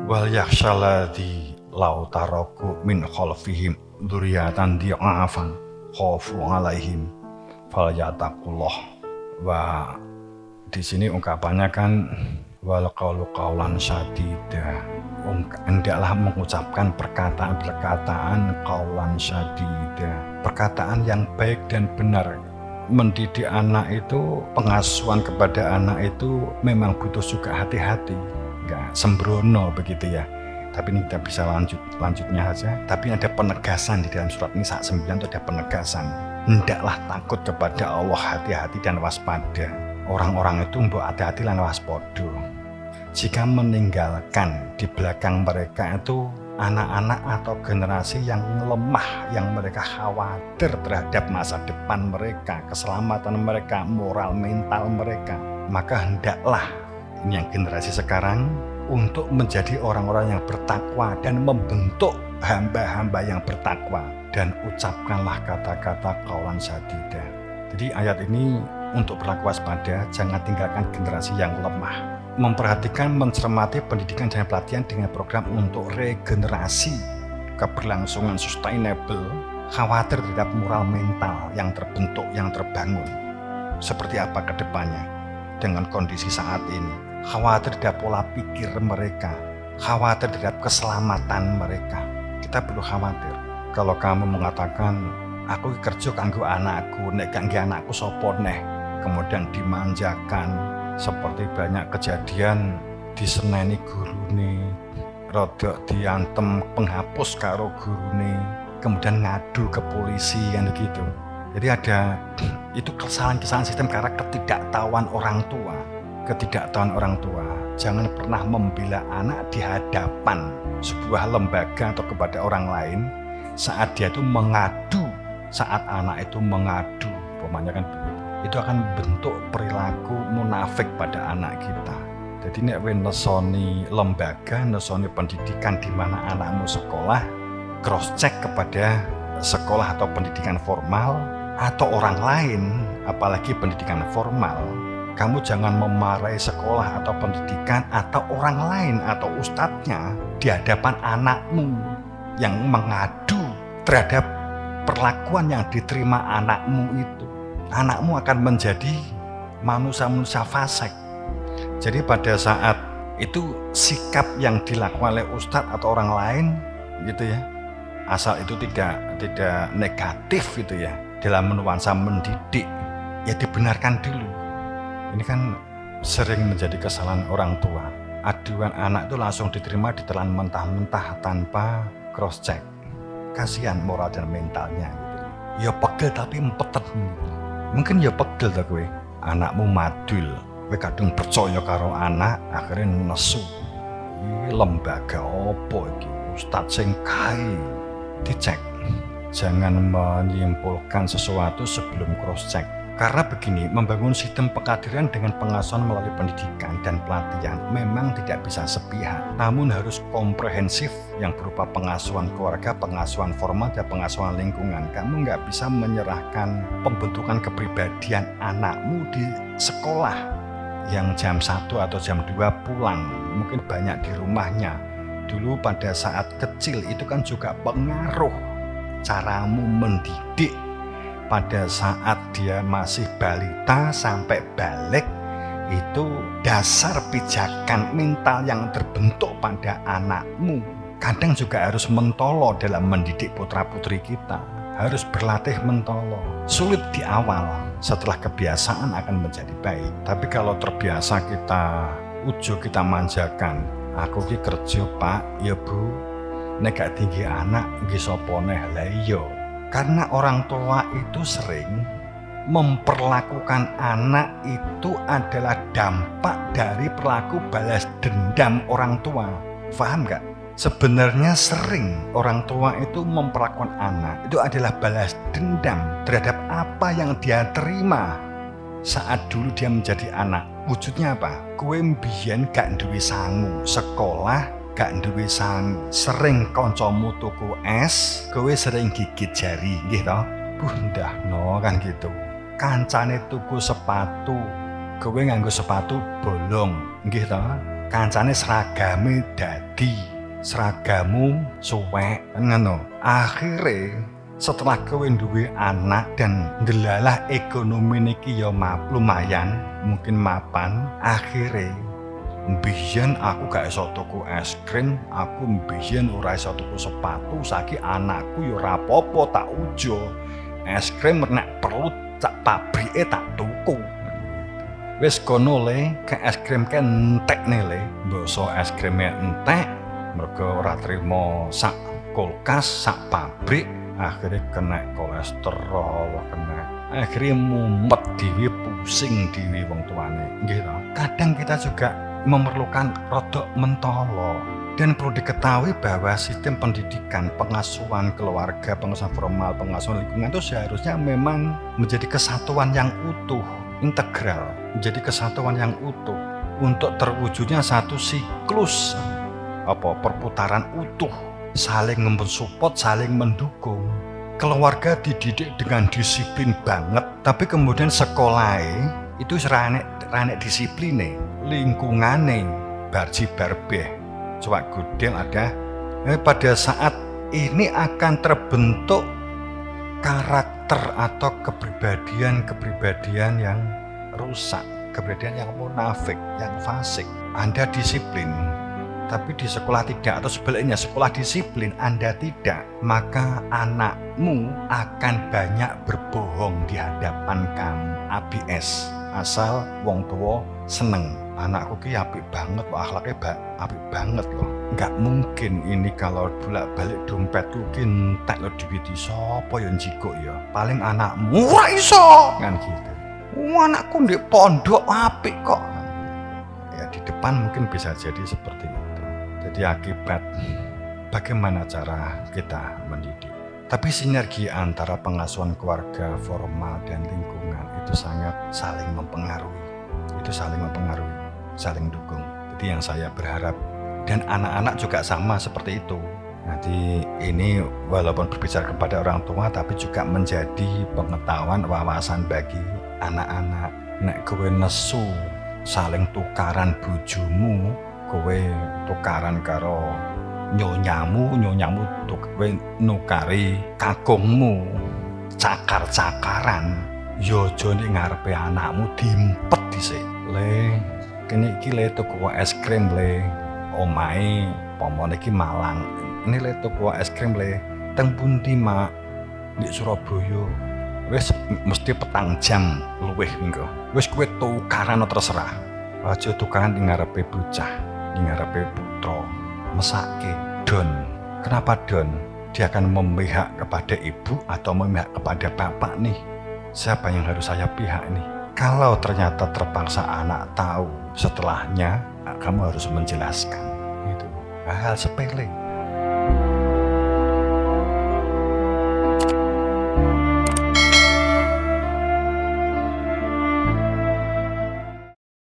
Wal yakhshaladzi law taraku min khalfihim dzurriyyatan dhi'afan khafu 'alaihim falyattaqullah. Wa di sini ungkapannya kan wal qaulu qaulan sadida. Hendaklah mengucapkan perkataan-perkataan qaulan sadida, perkataan yang baik dan benar. Mendidik anak itu, pengasuhan kepada anak itu memang butuh juga hati-hati, nggak sembrono begitu ya. Tapi ini kita bisa lanjutnya saja. Tapi ada penegasan di dalam surat Nisa 9 itu ada penegasan. Hendaklah takut kepada Allah, hati-hati dan waspada. Orang-orang itu mbok hati-hati lan waspada. Jika meninggalkan di belakang mereka itu anak-anak atau generasi yang lemah, yang mereka khawatir terhadap masa depan mereka, keselamatan mereka, moral mental mereka, maka hendaklah ini yang generasi sekarang untuk menjadi orang-orang yang bertakwa dan membentuk hamba-hamba yang bertakwa, dan ucapkanlah kata-kata qaulan sadida. Jadi ayat ini untuk berlaku waspada, jangan tinggalkan generasi yang lemah. Memperhatikan, mencermati pendidikan dan pelatihan dengan program untuk regenerasi, keberlangsungan sustainable, khawatir terhadap moral mental yang terbentuk, yang terbangun. Seperti apa ke depannya dengan kondisi saat ini? Khawatir terhadap pola pikir mereka, khawatir terhadap keselamatan mereka. Kita perlu khawatir. Kalau kamu mengatakan, aku kerja kanggo anakku, nek kanggo anakku sopo neh, kemudian dimanjakan, seperti banyak kejadian diseneni gurune, rodok diantem penghapus karo gurune, kemudian ngadu ke polisi kan begitu. Jadi ada itu kesalahan-kesalahan sistem karena ketidaktahuan orang tua. Ketidaktahuan orang tua. Jangan pernah membela anak di hadapan sebuah lembaga atau kepada orang lain saat dia itu mengadu, saat anak itu mengadu, umpamanya kan begitu. Itu akan bentuk perilaku munafik pada anak kita. Jadi nek nesoni lembaga, nesoni pendidikan di mana anakmu sekolah, cross check kepada sekolah atau pendidikan formal atau orang lain, apalagi pendidikan formal. Kamu jangan memarahi sekolah atau pendidikan atau orang lain atau ustadznya di hadapan anakmu yang mengadu terhadap perlakuan yang diterima anakmu itu. Anakmu akan menjadi manusia-manusia fasik. Jadi pada saat itu sikap yang dilakukan oleh ustadz atau orang lain gitu ya, asal itu tidak negatif gitu ya, dalam nuansa mendidik, ya dibenarkan dulu. Ini kan sering menjadi kesalahan orang tua. Aduan anak itu langsung diterima, ditelan mentah-mentah tanpa cross check. Kasihan moral dan mentalnya gitu. Ya pegel tapi empeten gitu. Mungkin ya pegel ta kowe, anakmu madul, kowe kadung percaya karo anak, akhirnya nesu. Iki lembaga opo iki? Ustadz sing kae. Dicek. Jangan menyimpulkan sesuatu sebelum cross check. Karena begini, membangun sistem pengadilan dengan pengasuhan melalui pendidikan dan pelatihan memang tidak bisa sepihak, namun harus komprehensif yang berupa pengasuhan keluarga, pengasuhan formal, dan pengasuhan lingkungan. Kamu nggak bisa menyerahkan pembentukan kepribadian anakmu di sekolah yang jam 1 atau jam 2 pulang, mungkin banyak di rumahnya. Dulu pada saat kecil itu kan juga pengaruh caramu mendidik. Pada saat dia masih balita sampai balik, itu dasar pijakan mental yang terbentuk pada anakmu. Kadang juga harus mentolo dalam mendidik putra-putri kita. Harus berlatih mentolo. Sulit di awal, setelah kebiasaan akan menjadi baik. Tapi kalau terbiasa kita kita manjakan. Aku ki kerja pak, ya bu. Nek gak tinggi anak, nggih sapa neh lah iya. Karena orang tua itu sering memperlakukan anak itu adalah dampak dari perilaku balas dendam orang tua. Paham gak? Sebenarnya sering orang tua itu memperlakukan anak itu adalah balas dendam terhadap apa yang dia terima saat dulu dia menjadi anak. Wujudnya apa? Kowe mbiyen gak duwe sangu sekolah, gak duwe sangu, sering kancamu tuku es, kowe sering gigit jari, nggih to? Bundahno kan gitu. Kancane tuku sepatu, kowe nganggo sepatu bolong, nggih to? kancane seragame dadi, seragamu suwek ngono. Akhire setelah kowe duwe anak dan ndelalah ekonomi niki ya lumayan, mungkin mapan, akhire mbiyen aku gak iso tuku es krim, aku mbiyen ora iso tuku sepatu, saiki anakku ya ora apa-apa tak ujo. Es krim nek perlu tak pabrike tak tuku. Wis kono le, ke es krim ke entek ne le. Mbok es krime entek, mergo ora trimo sak kulkas, sak pabrik. Akhirnya kena kolesterol, akhirnya mumet diwi, pusing diwi wong tuane gitu. Kadang kita juga memerlukan rodok mentolo. Dan perlu diketahui bahwa sistem pendidikan, pengasuhan keluarga, pengasuhan formal, pengasuhan lingkungan itu seharusnya memang menjadi kesatuan yang utuh, integral, menjadi kesatuan yang utuh untuk terwujudnya satu siklus perputaran utuh, saling mensupport, saling mendukung. Keluarga dididik dengan disiplin banget, tapi kemudian sekolah itu ranek disipline, lingkungane barji barbeh, coba gudel ada. Pada saat ini akan terbentuk karakter atau kepribadian yang rusak, kepribadian yang munafik, yang fasik. Anda disiplin, tapi di sekolah tidak, atau sebaliknya sekolah disiplin Anda tidak, maka anakmu akan banyak berbohong di hadapan kamu. ABS, asal wong tua seneng. Anakku ki apik banget, akhlaknya apik banget loh. Nggak mungkin ini kalau bolak-balik dompetku ki entek lo duit sapa ya njiko ya. Paling anakmu ora iso kan gitu. Anakku ndek pondok apik kok. Ya di depan mungkin bisa jadi seperti itu. Jadi akibat bagaimana cara kita mendidik. Tapi sinergi antara pengasuhan keluarga formal dan lingkungan itu sangat saling mempengaruhi. Itu saling mempengaruhi, saling dukung. Jadi yang saya berharap, dan anak-anak juga sama seperti itu. Nanti ini walaupun berbicara kepada orang tua, tapi juga menjadi pengetahuan, wawasan bagi anak-anak. Nek kowe nesu saling tukaran bojomu, kowe tukaran karo nyonyamu kowe nukari kakungmu, cakar-cakaran, yo aja ning ngarepe anakmu diempet dhisik. Le, kene iki le tuku es krim le, omahe pomone iki Malang. Ini le tuku es krim le, teng pundi mak? Di Surabaya. Wis mesti petang jam luwih minggu. Wis kowe tukaran terserah. Aja tukaran ning ngarepe bocah, ning ngarepe putra. Mesake don. Kenapa don? Dia akan memihak kepada ibu atau memihak kepada bapak nih. Siapa yang harus saya pihak nih? Kalau ternyata terpaksa anak tahu, setelahnya kamu harus menjelaskan. Itu hal sepele.